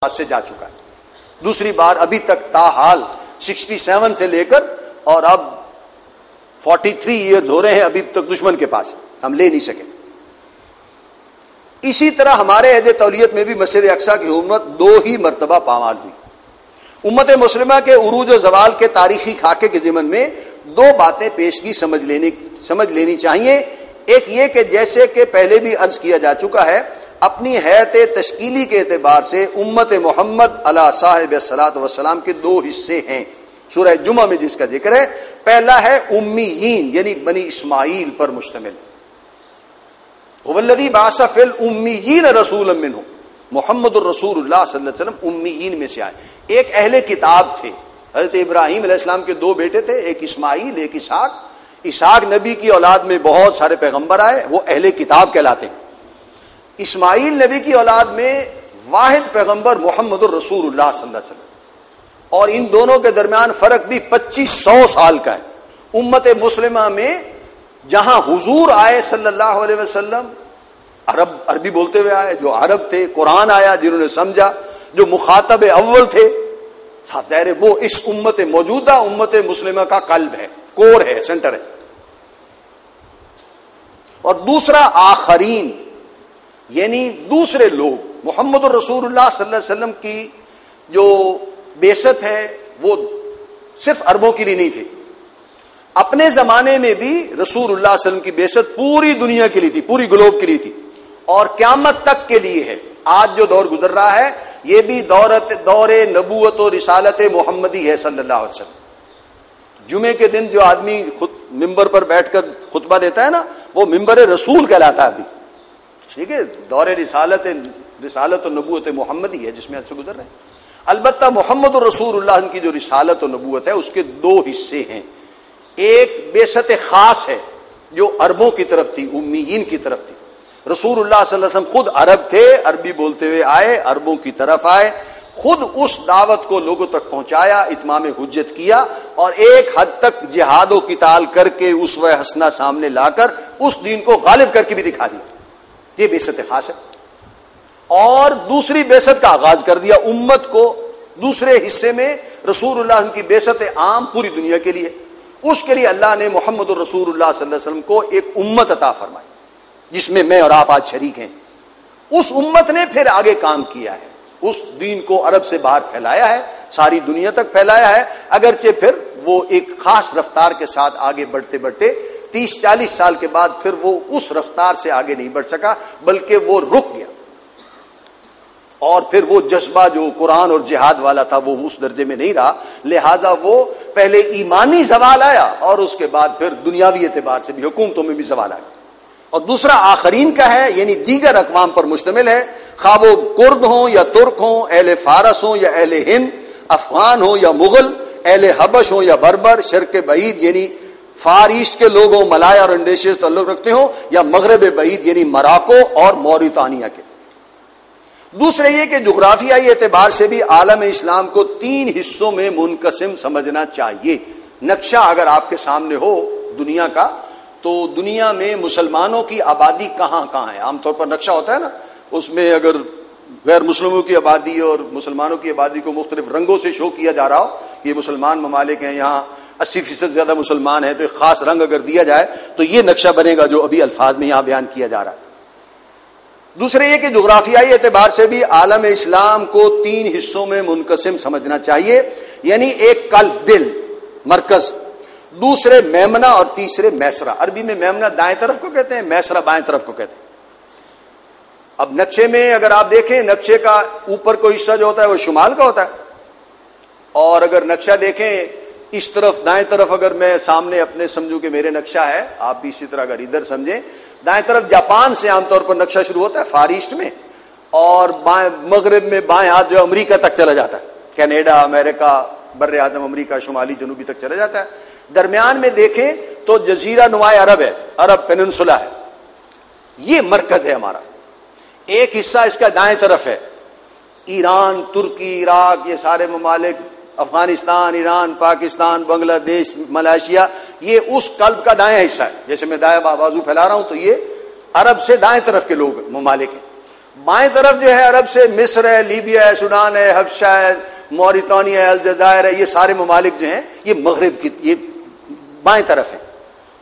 سے جا چکا ہے. دوسری بار ابھی تک تاحال 67 سے لے کر اور اب 43 ایئرز ہو رہے ہیں ابھی تک دشمن کے پاس ہم لے نہیں سکے. اسی طرح ہمارے عہد تولیت میں بھی مسجد اقصیٰ کی حرمت 2 ہی مرتبہ پامال ہوئی. امت مسلمہ کے عروج و زوال کے تاریخی خاکے کے ضمن میں 2 باتیں پیشگی سمجھ لینی چاہیے. ایک یہ کہ جیسے کہ پہلے بھی عرض کیا جا چکا ہے، اپنی حیثیت تشکیلی کے اعتبار سے امت محمد علیہ صاحب الصلاۃ والسلام کے 2 حصے ہیں. سورہ جمعہ میں جس کا ذکر ہے، پہلا ہے امیین یعنی بنی اسماعیل پر مشتمل. هو الذی بعث فی الامیین رسولا منہم، محمد الرسول اللہ صلی اللہ علیہ وسلم امیین میں سے آئے. ایک اہل کتاب تھے، حضرت ابراہیم علیہ السلام کے 2 بیٹے تھے، ایک اسماعیل ایک اسحاق. اسحاق نبی کی اولاد میں بہت سارے پیغمبر آئے، وہ اہل کتاب کہلاتے ہیں. اسماعیل نبی کی اولاد میں واحد پیغمبر محمد الرسول اللہ صلی اللہ علیہ وسلم، اور ان دونوں کے درمیان فرق بھی 2500 سال کا ہے. امت مسلمہ میں جہاں حضور آئے صلی اللہ علیہ وسلم عربی بولتے ہوئے آئے، جو عرب تھے، قرآن آیا جنہوں نے سمجھا، جو مخاطب اول تھے، ظاہر وہ اس امت موجودہ امت مسلمہ کا قلب ہے، کور ہے، سینٹر ہے. اور دوسرا آخرین یعنی دوسرے لوگ. محمد الرسول اللہ صلی اللہ علیہ وسلم کی جو بعثت ہے وہ صرف عربوں کے لیے نہیں تھی. اپنے زمانے میں بھی رسول اللہ صلی اللہ علیہ وسلم کی بعثت پوری دنیا کے لیے تھی، پوری گلوب کے لیے تھی، اور قیامت تک کے لیے ہے. آج جو دور گزر رہا ہے یہ بھی دور نبوت و رسالت محمدی ہے صلی اللہ علیہ وسلم. جمعے کے دن جو آدمی ممبر پر بیٹھ کر خطبہ دیتا ہے نا، وہ ممبر رسول کہلاتا ہے. ابھی ٹھیک ہے، دور رسالت و نبوت محمدی ہے جس میں سے گزر رہے ہیں. البتہ محمد الرسول اللہ کی جو رسالت و نبوت ہے اس کے 2 حصے ہیں. ایک بعثت خاص ہے جو عربوں کی طرف تھی، امیین کی طرف تھی. رسول اللہ صلی اللہ علیہ وسلم خود عرب تھے، عربی بولتے ہوئے آئے، عربوں کی طرف آئے، خود اس دعوت کو لوگوں تک پہنچایا، اتمام حجت کیا، اور ایک حد تک جہاد و قتال کر کے اسوہ حسنہ سامنے لا کر اس دین کو غالب کر کے بھی دکھا دیا. یہ بعثت خاص ہے. اور دوسری بعثت کا آغاز کر دیا امت کو. دوسرے حصے میں رسول اللہ کی بعثت عام پوری دنیا کے لیے. اس کے لیے اللہ نے محمد الرسول اللہ صلی اللہ علیہ وسلم کو ایک امت عطا فرمائی جس میں میں اور آپ آج شریک ہیں. اس امت نے پھر آگے کام کیا ہے، اس دین کو عرب سے باہر پھیلایا ہے، ساری دنیا تک پھیلایا ہے. اگرچہ پھر وہ ایک خاص رفتار کے ساتھ آگے بڑھتے بڑھتے 30-40 سال کے بعد پھر وہ اس رفتار سے آگے نہیں بڑھ سکا، بلکہ وہ رک گیا. اور پھر وہ جذبہ جو قرآن اور جہاد والا تھا وہ اس درجے میں نہیں رہا. لہذا وہ پہلے ایمانی زوال آیا اور اس کے بعد پھر دنیاوی اعتبار سے بھی حکومتوں میں بھی زوال آیا. اور دوسرا آخرین کا ہے، یعنی دیگر اقوام پر مشتمل ہے، خواہ وہ کرد ہوں یا ترک ہوں، اہل فارس ہوں یا اہل ہند، افغان ہوں یا مغل، اہل حبش ہوں یا بربر، شرق بعید یعنی فار ایسٹ کے لوگ ہوں، ملایا اور انڈونیشیا سے تعلق رکھتے ہوں، یا مغرب بعید یعنی مراکو اور موریتانیہ کے. دوسرے یہ کہ جغرافیائی اعتبار سے بھی عالم اسلام کو 3 حصوں میں منقسم سمجھنا چاہیے. نقشہ اگر آپ کے سامنے ہو دنیا کا، تو دنیا میں مسلمانوں کی آبادی کہاں کہاں ہے. عام طور پر نقشہ ہوتا ہے نا، اس میں اگر غیر مسلموں کی آبادی اور مسلمانوں کی آبادی کو مختلف رنگوں سے شو کیا جا رہا ہو کہ یہ مسلمان ممالک ہیں، یہاں 80% زیادہ مسلمان ہیں، تو ایک خاص رنگ اگر دیا جائے تو یہ نقشہ بنے گا جو ابھی الفاظ میں یہاں بیان کیا جا رہا ہے. دوسرے یہ کہ جغرافیائی اعتبار سے بھی عالم اسلام کو 3 حصوں میں منقسم سمجھنا چاہیے، یعنی ایک قلب، دل، مرکز، دوسرے میمنہ اور تیسرے میسرہ. عربی میں میمنہ دائیں طرف کو کہتے ہیں، میسرہ بائیں طرف کو کہتے ہیں. اب نقشے میں اگر آپ دیکھیں، نقشے کا اوپر کو حصہ جو ہوتا ہے وہ شمال کا ہوتا ہے، اور اگر نقشہ دیکھیں اس طرف دائیں طرف، اگر میں سامنے اپنے سمجھوں کہ میرے نقشہ ہے، آپ بھی اسی طرح اگر ادھر سمجھیں، دائیں طرف جاپان سے عام طور پر نقشہ شروع ہوتا ہے فار ایسٹ میں، اور مغرب میں بائیں ہاتھ جو امریکہ تک چلا جاتا ہے، کینیڈا، امریکہ، بر اعظم امریکہ شمالی جنوبی تک چلا جاتا ہے. درمیان میں دیکھیں تو جزیرہ نما عرب ہے، عرب پیننسولا ہے، یہ مرکز ہے ہمارا. ایک حصہ اس کا دائیں طرف ہے، ایران، ترکی، عراق، یہ سارے ممالک، افغانستان، ایران، پاکستان، بنگلہ دیش، ملائیشیا، یہ اس قلب کا دائیں حصہ ہے. جیسے میں دائیں بازو پھیلا رہا ہوں تو یہ عرب سے دائیں طرف کے لوگ ممالک ہیں. بائیں طرف جو ہے عرب سے مصر ہے، لیبیا ہے، سوڈان ہے، حبشہ ہے، موریتانیہ ہے، الجزائر ہے، یہ سارے ممالک جو ہیں یہ مغرب کی یہ بائیں طرف ہے.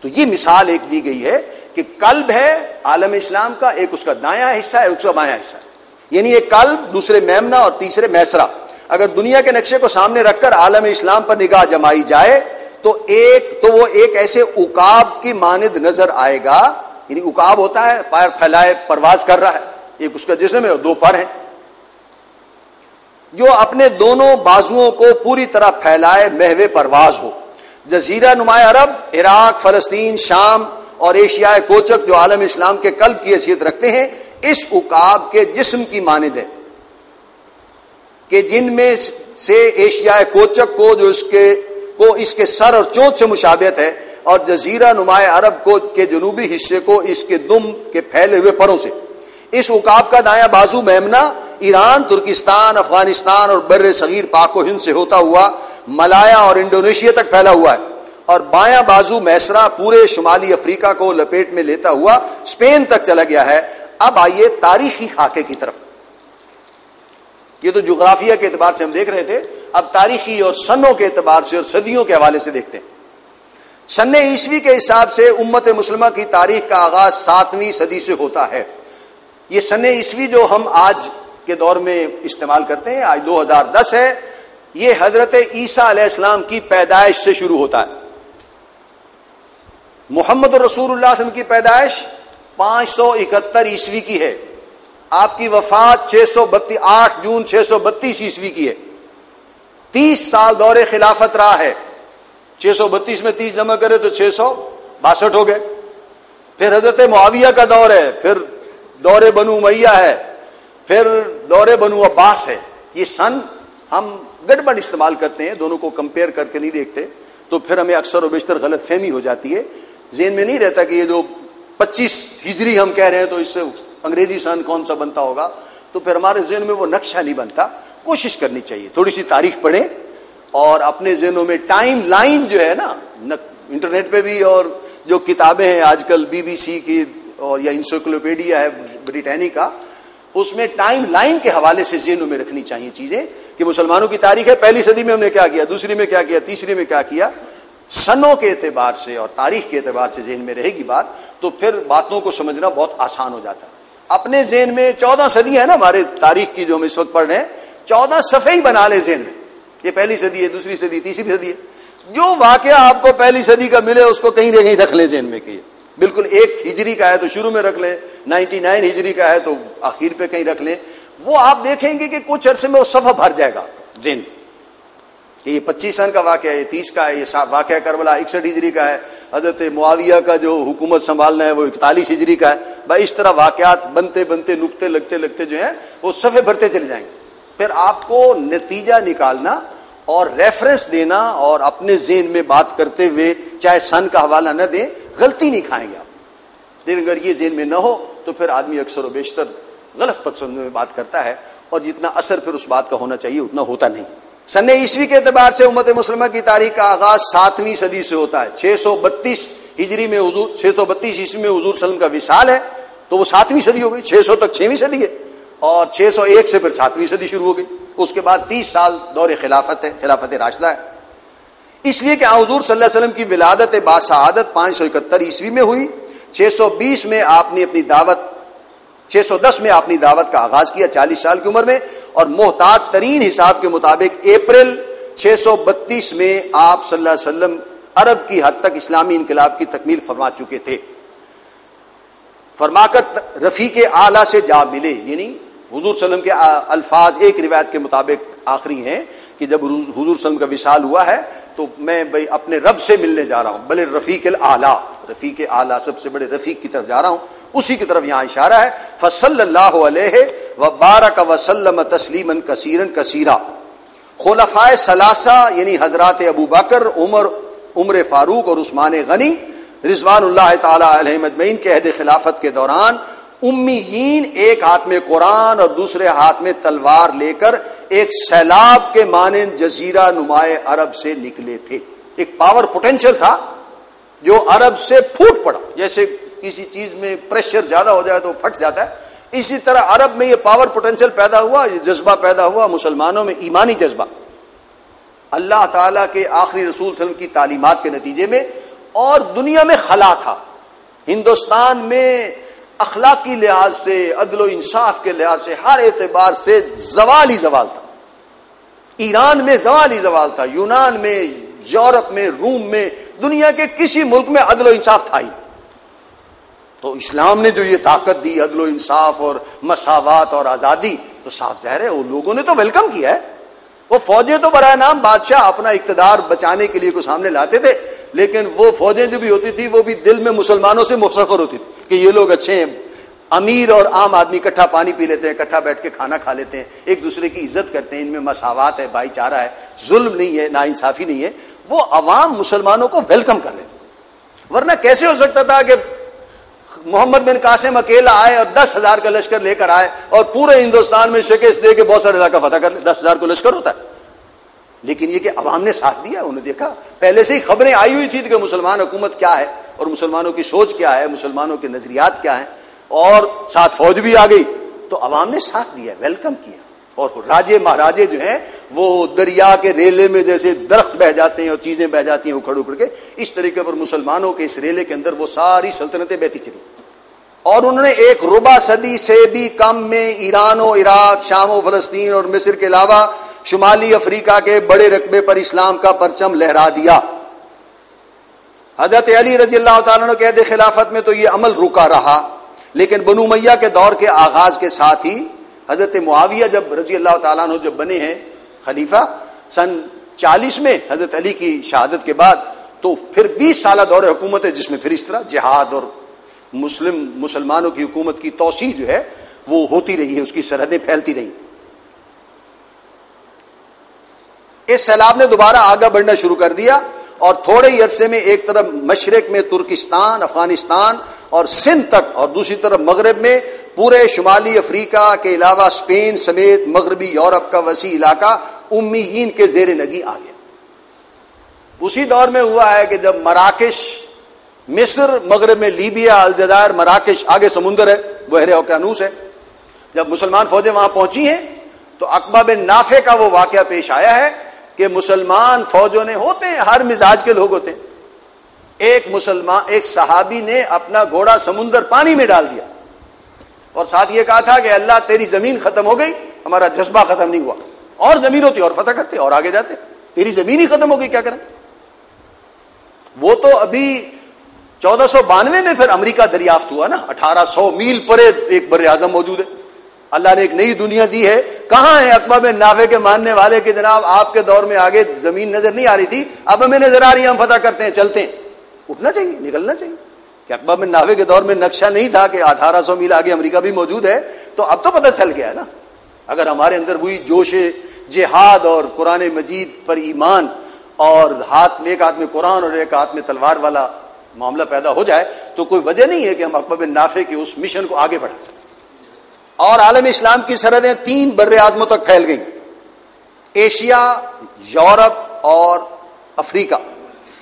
تو یہ مثال ایک دی گئی ہے کہ قلب ہے عالم اسلام کا، ایک اس کا دایاں حصہ ہے، اس کا بایاں حصہ ہے. یعنی ایک قلب، دوسرے میمنہ اور تیسرے میسرہ. اگر دنیا کے نقشے کو سامنے رکھ کر عالم اسلام پر نگاہ جمائی جائے تو وہ ایک ایسے عقاب کی مانند نظر آئے گا. یعنی عقاب ہوتا ہے پیر پھیلائے پرواز کر رہا ہے، ایک اس کا جسم ہے اور دو پر ہیں، جو اپنے دونوں بازوؤں کو پوری طرح پھیلائے محو پرواز ہو. جزیرہ نما عرب، عراق، فلسطین، شام اور ایشیائے کوچک جو عالم اسلام کے قلب کی حیثیت رکھتے ہیں، اس عقاب کے جسم کی مانند ہے کہ جن میں سے ایشیائے کوچک کو جو اس کے سر اور چونچ سے مشابہت ہے، اور جزیرہ نما عرب کو کے جنوبی حصے کو اس کے دم کے پھیلے ہوئے پروں سے. اس عقاب کا دایاں بازو میمنہ ایران، ترکستان، افغانستان اور بر صغیر پاک و ہند سے ہوتا ہوا ملایا اور انڈونیشیا تک پھیلا ہوا ہے، اور بایاں بازو میسرہ پورے شمالی افریقہ کو لپیٹ میں لیتا ہوا اسپین تک چلا گیا ہے. اب آئیے تاریخی خاکے کی طرف. یہ تو جغرافیہ کے اعتبار سے ہم دیکھ رہے تھے، اب تاریخی اور سنوں کے اعتبار سے اور صدیوں کے حوالے سے دیکھتے ہیں. سن عیسوی کے حساب سے امت مسلمہ کی تاریخ کا آغاز 7ویں صدی سے ہوتا ہے. یہ سن عیسوی جو ہم آج کے دور میں استعمال کرتے ہیں، آج 2010 ہے، یہ حضرت عیسیٰ علیہ السلام کی پیدائش سے شروع ہوتا ہے. محمد رسول اللہ صلی اللہ علیہ وسلم کی پیدائش 571 عیسوی کی ہے. آپ کی وفات 8 جون 632 عیسوی کی ہے. 30 سال دور خلافت رہا ہے. 632 میں 30 جمع کرے تو 662 ہو گئے. پھر حضرت معاویہ کا دور ہے، پھر دور بنو امیہ ہے، پھر دور بنو عباس ہے. یہ سن ہم گڑبڑ استعمال کرتے ہیں، دونوں کو کمپیئر کر کے نہیں دیکھتے، تو پھر ہمیں اکثر و بیشتر غلط فہمی ہو جاتی ہے. ذہن میں نہیں رہتا کہ یہ جو 25 ہجری ہم کہہ رہے ہیں تو اس سے انگریزی سن کون سا بنتا ہوگا، تو پھر ہمارے ذہن میں وہ نقشہ نہیں بنتا. کوشش کرنی چاہیے تھوڑی سی تاریخ پڑھیں اور اپنے ذہنوں میں ٹائم لائن جو ہے نا، انٹرنیٹ پہ بھی اور جو کتابیں ہیں آج کل BBC کی اور یا انسائکلوپیڈیا ہے بریٹینیکا، اس میں ٹائم لائن کے حوالے سے ذہنوں میں رکھنی چاہیے چیزیں کہ مسلمانوں کی تاریخ ہے، پہلی صدی میں ہم نے کیا کیا، دوسری میں کیا کیا، تیسری میں کیا کیا. سنوں کے اعتبار سے اور تاریخ کے اعتبار سے ذہن میں رہے گی بات، تو پھر باتوں کو سمجھنا بہت آسان ہو جاتا ہے. اپنے ذہن میں 14 صدی ہے نا ہمارے تاریخ کی جو ہم اس وقت پڑھ رہے ہیں، 14 صفحے ہی بنا لے ذہن میں. یہ پہلی صدی ہے، دوسری صدی، تیسری صدی ہے. جو واقعہ آپ کو پہلی صدی کا ملے اس کو کہیں نہ کہیں رکھ لیں ذہن میں کہ بالکل 1 ہجری کا ہے تو شروع میں رکھ لیں، 99 ہجری کا ہے تو آخر پہ کہیں رکھ لیں. وہ آپ دیکھیں گے کہ کچھ عرصے میں وہ صفحہ بھر جائے گا ذہن کہ یہ 25 سن کا واقعہ ہے، یہ 30 کا ہے، یہ واقعہ کربلا 61 ہجری کا ہے، حضرت معاویہ کا جو حکومت سنبھالنا ہے وہ 41 ہجری کا ہے. بھائی اس طرح واقعات بنتے بنتے نقطے لگتے لگتے جو ہیں وہ صفحے بھرتے چلے جائیں گے. پھر آپ کو نتیجہ نکالنا اور ریفرنس دینا اور اپنے ذہن میں بات کرتے ہوئے چاہے سن کا حوالہ نہ دیں، غلطی نہیں کھائیں گے آپ. لیکن اگر یہ ذہن میں نہ ہو تو پھر آدمی اکثر و بیشتر غلط پسند میں بات کرتا ہے اور جتنا اثر پھر اس بات کا ہونا چاہیے اتنا ہوتا نہیں. سن عیسوی کے اعتبار سے امت مسلمہ کی تاریخ کا آغاز 7ویں صدی سے ہوتا ہے. 632 ہجری میں حضور 632 عیسوی میں حضور صلی اللہ علیہ وسلم کا وصال ہے تو وہ 7ویں صدی ہو گئی. 600 تک 6ویں صدی ہے اور 601 سے پھر 7ویں صدی شروع ہو گئی. اس کے بعد 30 سال دور خلافت ہے، خلافت راشدہ ہے. اس لیے کہ حضور صلی اللہ علیہ وسلم کی ولادت باسعادت 571 عیسوی میں ہوئی. 620 میں آپ نے اپنی دعوت 610 میں اپنی دعوت کا آغاز کیا 40 سال کی عمر میں، اور محتاط ترین حساب کے مطابق اپریل 632 میں آپ صلی اللہ علیہ وسلم عرب کی حد تک اسلامی انقلاب کی تکمیل فرما چکے تھے. فرما کر رفیق اعلیٰ سے جا ملے. یعنی حضور صلی اللہ علیہ وسلم کے الفاظ ایک روایت کے مطابق آخری ہیں کہ جب حضور صلی اللہ علیہ وسلم کا وصال ہوا ہے تو میں بھائی اپنے رب سے ملنے جا رہا ہوں، بلے رفیق الاعلیٰ، رفیق اعلیٰ سب سے بڑے رفیق کی طرف جا رہا ہوں، اسی کی طرف یہاں اشارہ ہے. فصلی اللہ علیہ وبارک وسلم تسلیما کثیرا کثیرا. خلفائے ثلاثہ یعنی حضرات ابو بکر، عمر فاروق اور عثمان غنی رضوان اللہ تعالی علیہم اجمعین کے عہد خلافت کے دوران امیین ایک ہاتھ میں قرآن اور دوسرے ہاتھ میں تلوار لے کر ایک سیلاب کے مانند جزیرہ نمائے عرب سے نکلے تھے. ایک پاور پوٹینشل تھا جو عرب سے پھوٹ پڑا. جیسے کسی چیز میں پریشر زیادہ ہو جائے تو پھٹ جاتا ہے، اسی طرح عرب میں یہ پاور پوٹینشل پیدا ہوا، یہ جذبہ پیدا ہوا مسلمانوں میں، ایمانی جذبہ اللہ تعالیٰ کے آخری رسول صلی اللہ علیہ وسلم کی تعلیمات کے نتیجے میں. اور دنیا میں خلا تھا، ہندوستان میں اخلاقی لحاظ سے، عدل و انصاف کے لحاظ سے، ہر اعتبار سے زوال ہی زوال تھا. ایران میں زوال ہی زوال تھا، یونان میں، یورپ میں، روم میں، دنیا کے کسی ملک میں عدل و انصاف تھا ہی. تو اسلام نے جو یہ طاقت دی، عدل و انصاف اور مساوات اور آزادی، تو صاف ظاہر ہے وہ لوگوں نے تو ویلکم کیا ہے. وہ فوجیں تو برائے نام بادشاہ اپنا اقتدار بچانے کے لیے کو سامنے لاتے تھے، لیکن وہ فوجیں جو بھی ہوتی تھی وہ بھی دل میں مسلمانوں سے مفتخر ہوتی تھی کہ یہ لوگ اچھے ہیں. امیر اور عام آدمی اکٹھا پانی پی لیتے ہیں، اکٹھا بیٹھ کے کھانا کھا لیتے ہیں، ایک دوسرے کی عزت کرتے ہیں، ان میں مساوات ہے، بھائی چارہ ہے، ظلم نہیں ہے، ناانصافی نہیں ہے. وہ عوام مسلمانوں کو ویلکم کر لیتے. ورنہ کیسے ہو سکتا تھا کہ محمد بن قاسم اکیلا آئے اور 10,000 کا لشکر لے کر آئے اور پورے ہندوستان میں شکست دے کے بہت سارے علاقہ فتح کر لے؟ 10,000 کو لشکر ہوتا ہے. لیکن یہ کہ عوام نے ساتھ دیا، انہوں نے دیکھا، پہلے سے ہی خبریں آئی ہوئی تھی کہ مسلمان حکومت کیا ہے اور مسلمانوں کی سوچ کیا ہے، مسلمانوں کے نظریات کیا ہیں، اور ساتھ فوج بھی آ گئی. تو عوام نے ساتھ دیا، ویلکم کیا. اور راجے مہاراجے جو ہیں وہ دریا کے ریلے میں جیسے درخت بہ جاتے ہیں اور چیزیں بہ جاتی ہیں اکھڑ اکھڑ کے، اس طریقے پر مسلمانوں کے اس ریلے کے اندر وہ ساری سلطنتیں بہتی چلی. اور انہوں نے ایک ربع صدی سے بھی کم میں ایران و عراق، شام و فلسطین اور مصر کے علاوہ شمالی افریقہ کے بڑے رقبے پر اسلام کا پرچم لہرا دیا. حضرت علی رضی اللہ تعالیٰ عنہ کے عہد خلافت میں تو یہ عمل رکا رہا، لیکن بنو امیہ کے دور کے آغاز کے ساتھ ہی حضرت معاویہ جب رضی اللہ تعالیٰ عنہ جب بنے ہیں خلیفہ سن 40 میں حضرت علی کی شہادت کے بعد، تو پھر 20 سالہ دور حکومت ہے جس میں پھر اس طرح جہاد اور مسلمانوں کی حکومت کی توسیع جو ہے وہ ہوتی رہی ہے، اس کی سرحدیں پھیلتی رہی. اس سیلاب نے دوبارہ آگے بڑھنا شروع کر دیا اور تھوڑے ہی عرصے میں ایک طرف مشرق میں ترکستان، افغانستان اور سندھ تک، اور دوسری طرف مغرب میں پورے شمالی افریقہ کے علاوہ اسپین سمیت مغربی یورپ کا وسیع علاقہ امیین کے زیر نگی آ گیا. اسی دور میں ہوا ہے کہ جب مراکش، مصر، مغرب میں لیبیا، الجزائر، مراکش، آگے سمندر ہے، بحر اوقیانوس ہے، جب مسلمان فوجیں وہاں پہنچی ہیں تو عقبہ بن نافع کا وہ واقعہ پیش آیا ہے کہ مسلمان فوجوں نے، ہوتے ہیں ہر مزاج کے لوگ ہوتے ہیں، ایک صحابی نے اپنا گھوڑا سمندر پانی میں ڈال دیا اور ساتھ یہ کہا تھا کہ اللہ تیری زمین ختم ہو گئی، ہمارا جذبہ ختم نہیں ہوا، اور زمین ہوتی اور فتح کرتے اور آگے جاتے، تیری زمین ہی ختم ہو گئی، کیا کریں. وہ تو ابھی 1492 میں پھر امریکہ دریافت ہوا نا، 1800 میل پرے ایک بر اعظم موجود ہے. اللہ نے ایک نئی دنیا دی ہے. کہاں ہے عقبہ بن نافع کے ماننے والے کہ جناب آپ کے دور میں آگے زمین نظر نہیں آ رہی تھی، اب ہمیں نظر آ رہی ہے، ہم فتح کرتے ہیں، چلتے ہیں. اٹھنا چاہیے، نکلنا چاہیے. کہ عقبہ بن نافع کے دور میں نقشہ نہیں تھا کہ 1800 میل آگے امریکہ بھی موجود ہے، تو اب تو پتہ چل گیا ہے نا. اگر ہمارے اندر وہی جوش جہاد اور قرآن مجید پر ایمان اور ایک ہاتھ میں قرآن اور ایک ہاتھ میں تلوار والا معاملہ پیدا ہو جائے تو کوئی وجہ نہیں ہے کہ ہم عقبہ بن نافع کے اس مشن کو آگے بڑھا سکیں. اور عالم اسلام کی سرحدیں 3 بر اعظموں تک پھیل گئیں، ایشیا، یورپ اور افریقہ.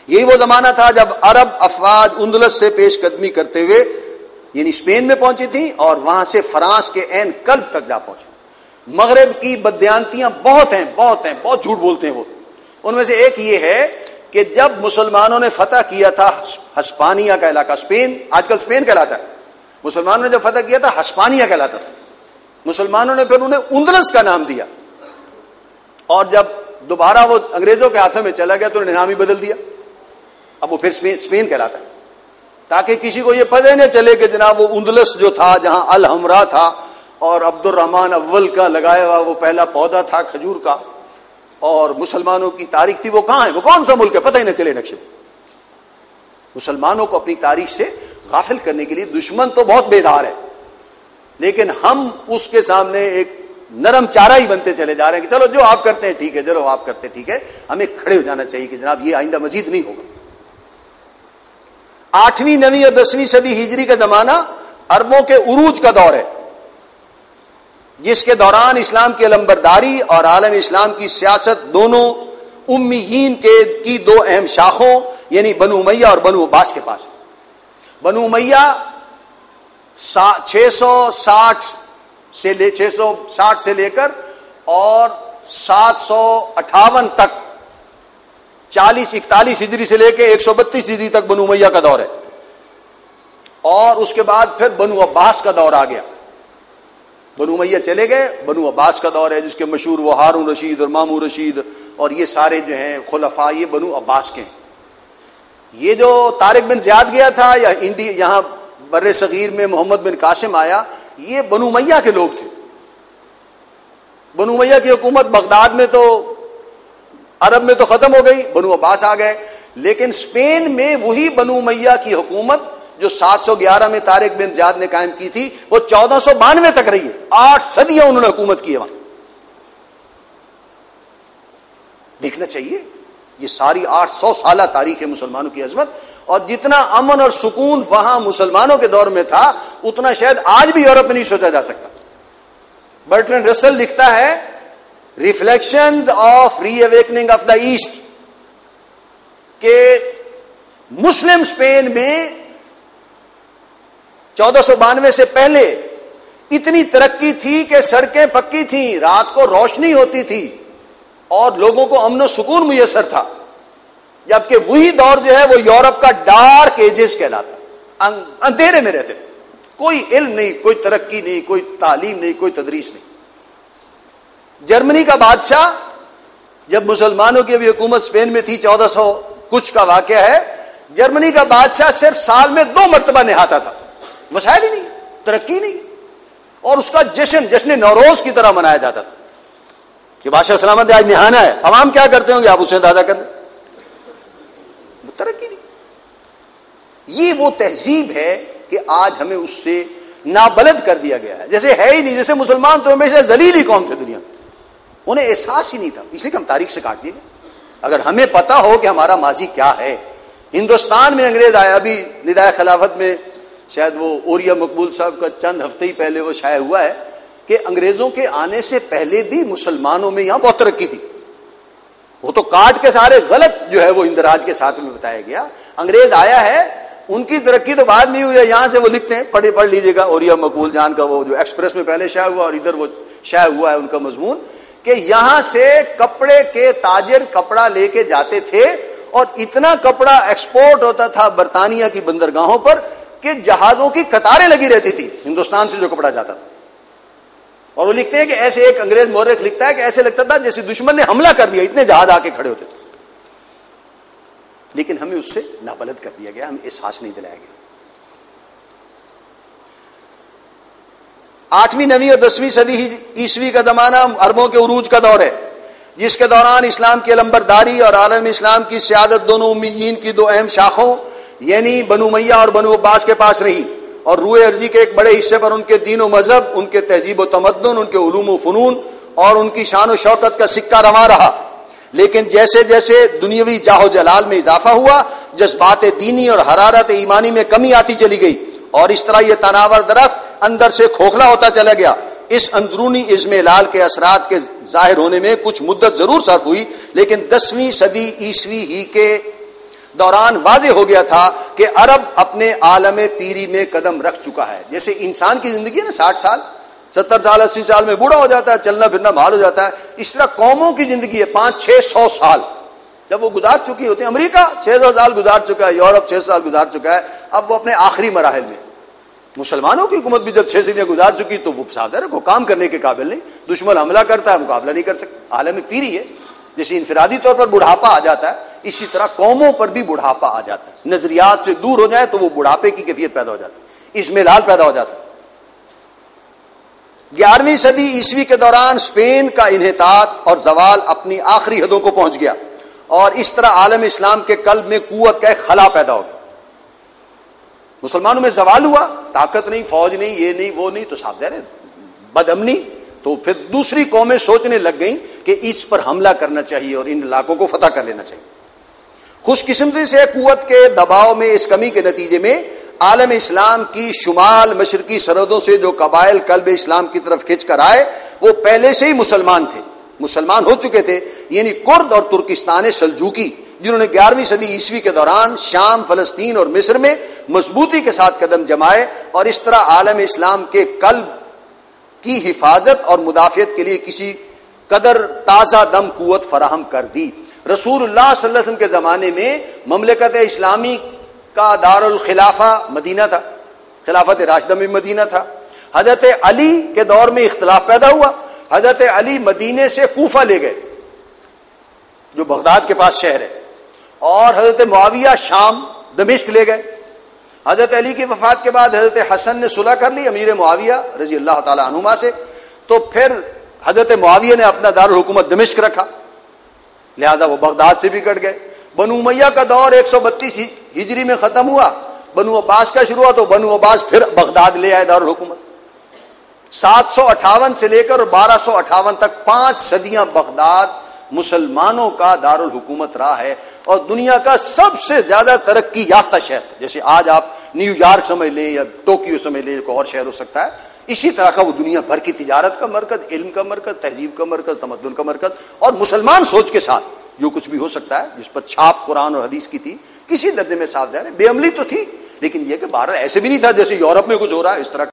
یہی وہ زمانہ تھا جب عرب افواج اندلس سے پیش قدمی کرتے ہوئے یعنی اسپین میں پہنچی تھی اور وہاں سے فرانس کے عین قلب تک جا پہنچے. مغرب کی بددیانتیاں بہت ہیں، بہت جھوٹ بولتے ہیں وہ. ان میں سے ایک یہ ہے کہ جب مسلمانوں نے فتح کیا تھا ہسپانیہ کا علاقہ، اسپین آج کل اسپین کہلاتا ہے، مسلمانوں نے جب فتح کیا تھا ہسپانیہ کہلاتا تھا. مسلمانوں نے پھر انہیں اندلس کا نام دیا، اور جب دوبارہ وہ انگریزوں کے ہاتھوں میں چلا گیا تو انہوں نے نام ہی بدل دیا. اب وہ پھر اسپین کہلاتا ہے، تاکہ کسی کو یہ پتہ نہ چلے کہ جناب وہ اندلس جو تھا جہاں الحمرا تھا اور عبد الرحمن اول کا لگایا ہوا وہ پہلا پودا تھا کھجور کا، اور مسلمانوں کی تاریخ تھی، وہ کہاں ہے، وہ کون سا ملک ہے، پتہ ہی نہ چلے نقشے. مسلمانوں کو اپنی تاریخ سے غافل کرنے کے لیے دشمن تو بہت بیدار ہے، لیکن ہم اس کے سامنے ایک نرم چارہ ہی بنتے چلے جا رہے ہیں کہ چلو جو آپ کرتے ہیں ٹھیک ہے، چلو آپ کرتے ہیں ٹھیک ہے. ہمیں کھڑے ہو جانا چاہیے کہ جناب یہ آئندہ مزید نہیں ہوگا. 8ویں 9ویں اور 10ویں صدی ہجری کا زمانہ عربوں کے عروج کا دور ہے، جس کے دوران اسلام کی علمبرداری اور عالم اسلام کی سیاست دونوں امیین کی 2 اہم شاخوں یعنی بنو امیہ اور بنو عباس کے پاس. بنو امیہ 660 660 سے لے کر اور 758 تک، 40-41 ہجری سے لے کے 132 ہجری تک بنو امیہ کا دور ہے، اور اس کے بعد پھر بنو عباس کا دور آ گیا. بنو امیہ چلے گئے، بنو عباس کا دور ہے جس کے مشہور وہ ہارون رشید اور مامون رشید اور یہ سارے جو ہیں خلفاء یہ بنو عباس کے ہیں. یہ جو طارق بن زیاد گیا تھا یا یہاں بر صغیر میں محمد بن قاسم آیا، یہ بنو امیہ کے لوگ تھے. بنو امیہ کی حکومت بغداد میں تو عرب میں تو ختم ہو گئی، بنو عباس آ گئے، لیکن اسپین میں وہی بنو امیہ کی حکومت جو 711 میں طارق بن زیاد نے قائم کی تھی وہ 1492 تک رہی ہے. 8 صدیاں انہوں نے حکومت کی ہے وہاں. دیکھنا چاہیے یہ ساری 800 سالہ تاریخ ہے مسلمانوں کی عظمت، اور جتنا امن اور سکون وہاں مسلمانوں کے دور میں تھا اتنا شاید آج بھی یورپ میں نہیں سوچا جا سکتا. برٹلینڈ رسل لکھتا ہے reflections of reawakening of the east کہ مسلم اسپین میں 1492 سے پہلے اتنی ترقی تھی کہ سڑکیں پکی تھیں، رات کو روشنی ہوتی تھی اور لوگوں کو امن و سکون میسر تھا، جبکہ وہی دور جو ہے وہ یورپ کا ڈارک ایجز کہلاتا. اندھیرے میں رہتے تھے، کوئی علم نہیں، کوئی ترقی نہیں، کوئی تعلیم نہیں، کوئی تدریس نہیں. جرمنی کا بادشاہ جب مسلمانوں کی ابھی حکومت اسپین میں تھی 1400 کچھ کا واقعہ ہے، جرمنی کا بادشاہ صرف سال میں 2 مرتبہ نہاتا تھا، وسائل ہی نہیں، ترقی نہیں، اور اس کا جشن نوروز کی طرح منایا جاتا تھا کہ بادشاہ سلامت آج نہانا ہے. عوام کیا کرتے ہوں گے؟ آپ اسے اندازہ کر لیں. ترقی نہیں. یہ وہ تہذیب ہے کہ آج ہمیں اس سے نابلد کر دیا گیا ہے، جیسے ہے ہی نہیں. جیسے مسلمان تو ہمیشہ ذلیل ہی قوم تھے دنیا میں، انہیں احساس ہی نہیں تھا، اس لیے کہ ہم تاریخ سے کاٹ دیے گئے. اگر ہمیں پتا ہو کہ ہمارا ماضی کیا ہے. ہندوستان میں انگریز آیا، ابھی ندائے خلافت میں شاید وہ اوریا مقبول صاحب کا چند ہفتے ہی پہلے وہ شائع ہوا ہے کہ انگریزوں کے آنے سے پہلے بھی مسلمانوں میں یہاں بہت ترقی تھی. وہ تو کاٹ کے سارے غلط جو ہے وہ اندراج کے ساتھ میں بتایا گیا. انگریز آیا ہے، ان کی ترقی تو بعد میں ہوئی ہے. یہاں سے وہ لکھتے ہیں، پڑھ لیجئے گا اوریا مقبول جان کا وہ جو ایکسپریس میں پہلے شائع ہوا اور ادھر وہ شائع ہوا ہے ان کا مضمون، کہ یہاں سے کپڑے کے تاجر کپڑا لے کے جاتے تھے اور اتنا کپڑا ایکسپورٹ ہوتا تھا برطانیہ کی بندرگاہوں پر کہ جہازوں کی قطاریں لگی رہتی تھی ہندوستان سے جو کپڑا جاتا تھا. اور وہ لکھتے ہیں کہ ایسے ایک انگریز مورخ لکھتا ہے کہ ایسے لگتا تھا جیسے دشمن نے حملہ کر دیا، اتنے جہاز آ کے کھڑے ہوتے تھے. لیکن ہمیں اس سے نابلد کر دیا گیا، ہمیں احساس نہیں دلایا گیا. 8ویں 9ویں اور 10ویں صدی عیسوی کا زمانہ عربوں کے عروج کا دور ہے، جس کے دوران اسلام کی علمبرداری اور عالم اسلام کی سیادت دونوں امیین کی 2 اہم شاخوں یعنی بنو امیہ اور بنو عباس کے پاس رہی، اور روئے ارضی کے ایک بڑے حصے پر ان کے دین و مذہب، ان کے تہذیب و تمدن، ان کے علوم و فنون اور ان کی شان و شوکت کا سکہ رواں رہا. لیکن جیسے جیسے دنیاوی جاہ و جلال میں اضافہ ہوا، جذبات دینی اور حرارت ایمانی میں کمی آتی چلی گئی، اور اس طرح یہ تناور درخت اندر سے کھوکھلا ہوتا چلا گیا. اس اندرونی اضمحلال کے اثرات کے ظاہر ہونے میں کچھ مدت ضرور صرف ہوئی، لیکن 10ویں صدی عیسوی ہی کے دوران واضح ہو گیا تھا کہ عرب اپنے عالم پیری میں قدم رکھ چکا ہے. جیسے انسان کی زندگی ہے نا، 60 سال 70 سال 80 سال میں بوڑھا ہو جاتا ہے، چلنا پھرنا بحال ہو جاتا ہے، اس طرح قوموں کی زندگی ہے 500-600 سال جب وہ گزار چکی ہوتی ہے. امریکہ 600 سال گزار چکا ہے، یورپ 6 سال گزار چکا ہے، اب وہ اپنے آخری مراحل میں. مسلمانوں کی حکومت بھی جب 6 صدیاں گزار چکی تو وہ صاف ہے کو کام کرنے کے قابل نہیں، دشمن حملہ کرتا ہے مقابلہ نہیں کر سکتا. عالم پیری ہے. جیسے انفرادی طور پر بڑھاپا آ جاتا ہے، اسی طرح قوموں پر بھی بڑھاپا آ جاتا ہے. نظریات سے دور ہو جائے تو وہ بڑھاپے کی کیفیت پیدا ہو جاتی ہے، اضمحلال پیدا ہو جاتا ہے. 11ویں صدی عیسوی کے دوران اسپین کا انحطاط اور زوال اپنی آخری حدوں کو پہنچ گیا، اور اس طرح عالم اسلام کے قلب میں قوت کا ایک خلا پیدا ہو گیا. مسلمانوں میں زوال ہوا، طاقت نہیں، فوج نہیں، یہ نہیں وہ نہیں، تو صاف ظاہر ہے بد امنی. تو پھر دوسری قومیں سوچنے لگ گئیں کہ اس پر حملہ کرنا چاہیے اور ان علاقوں کو فتح کر لینا چاہیے. خوش قسمتی سے قوت کے دباؤ میں اس کمی کے نتیجے میں عالم اسلام کی شمال مشرقی سرحدوں سے جو قبائل قلب اسلام کی طرف کھنچ کر آئے وہ پہلے سے ہی مسلمان ہو چکے تھے، یعنی کرد اور ترکستان سلجوقی، جنہوں نے 11ویں صدی عیسوی کے دوران شام، فلسطین اور مصر میں مضبوطی کے ساتھ قدم جمائے، اور اس طرح عالم اسلام کے قلب کی حفاظت اور مدافعت کے لیے کسی قدر تازہ دم قوت فراہم کر دی۔ رسول اللہ صلی اللہ علیہ وسلم کے زمانے میں مملکت اسلامی کا دارالخلافہ مدینہ تھا، خلافت راشدہ میں مدینہ تھا۔ حضرت علی کے دور میں اختلاف پیدا ہوا، حضرت علی مدینے سے کوفہ لے گئے جو بغداد کے پاس شہر ہے، اور حضرت معاویہ شام دمشق لے گئے۔ حضرت علی کی وفات کے بعد حضرت حسن نے صلح کر لی امیر معاویہ رضی اللہ تعالی عنہما سے، تو پھر حضرت معاویہ نے اپنا دارالحکومت دمشق رکھا، لہذا وہ بغداد سے بھی کٹ گئے۔ بنو امیہ کا دور 132 ہجری میں ختم ہوا، بنو عباس کا شروع ہوا، تو بنو عباس پھر بغداد لے آئے دارالحکومت۔ 758 سے لے کر 1258 تک 5 صدیاں بغداد مسلمانوں کا دارالحکومت رہا ہے، اور دنیا کا سب سے زیادہ ترقی یافتہ شہر تھا۔ جیسے آج آپ نیو یارک سمجھ لیں یا ٹوکیو سمجھ لیں، کوئی اور شہر ہو سکتا ہے، اسی طرح کا وہ دنیا بھر کی تجارت کا مرکز، علم کا مرکز، تہذیب کا مرکز، تمدن کا مرکز، اور مسلمان سوچ کے ساتھ جو کچھ بھی ہو سکتا ہے، جس پر چھاپ قرآن اور حدیث کی تھی، کسی درجے میں صاف ظاہر ہے بے عملی تو تھی، لیکن یہ کہ بہرحال ایسے بھی نہیں تھا جیسے یورپ میں کچھ ہو رہا ہے اس طرح